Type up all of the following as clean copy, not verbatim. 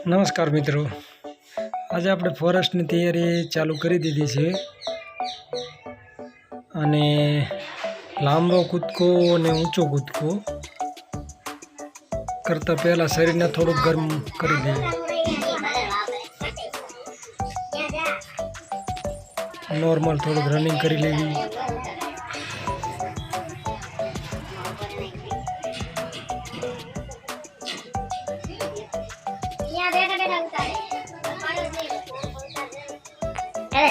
નમસ્કાર મિત્રો, આજે આપણે ફોરેસ્ટની તૈયારી ચાલુ કરી દીધી છે અને લાંબો કૂદકો અને ઊંચો કૂદકો કરતાં પહેલાં શરીરને થોડુંક ગરમ કરી દઈએ. નોર્મલ થોડુંક રનિંગ કરી લેવી.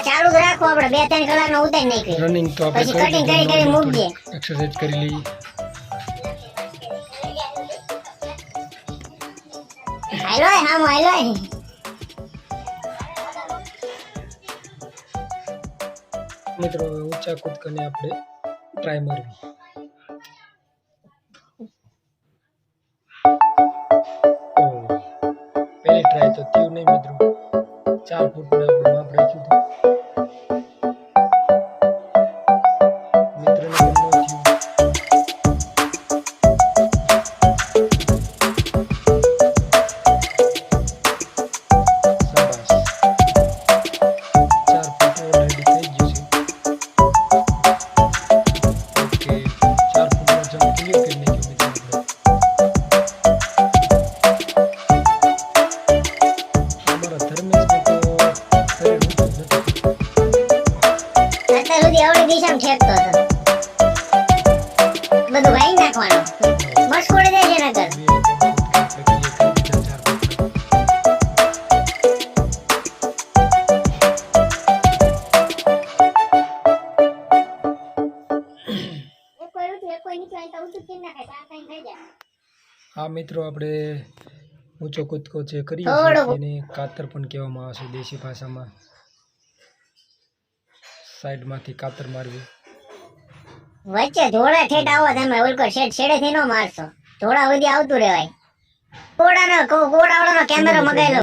ચાલુ રાખો, આપણે 2-3 કલાકનો ઉતારી નાખી. રનિંગ તો આપણે પછી કટિંગ કરી મૂકજે. એક્સરસાઇઝ કરી લઈએ. હાલો હામો હાલો. મિત્રો ઊંચા કૂદકાને આપણે ટ્રાય મારવી. પહેલી ટ્રાય તો થયું નહીં મિત્રો. 4 ફૂટનું આપણે માપ રાખ્યું હતું. મિત્રોને પણ ન થયું. શાબાશ. 4 ફૂટ ઓલરેડી થઈ ગયું છે. ઓકે, 4 ફૂટનો જમ્પ ક્લિયર કરી નાખ્યો મિત્રો આપણે. અમારા ધર્મેશને તો શરીર ઊંચું જ નથી. અત્યાર સુધી આવડી દિશામાં ઠેકતો હતો. બધું વાઈ નાખવાનું. મસ્કોડે જાય છે નગર. આ મિત્રો આપણે ઊંચો કૂદકો જે કરીએ થોડો. છીએ એને કાતર પણ કહેવામાં આવે છે દેશી ભાષામાં. સાઈડમાંથી કાતર મારવી. વચ્ચે ધોળા ઠેઠ આવો તમે ઓલકો છેડેથી નો મારશો. ધોળા સુધી આવતું રહેવાય. કોડાનો કેમેરો મગાયેલો.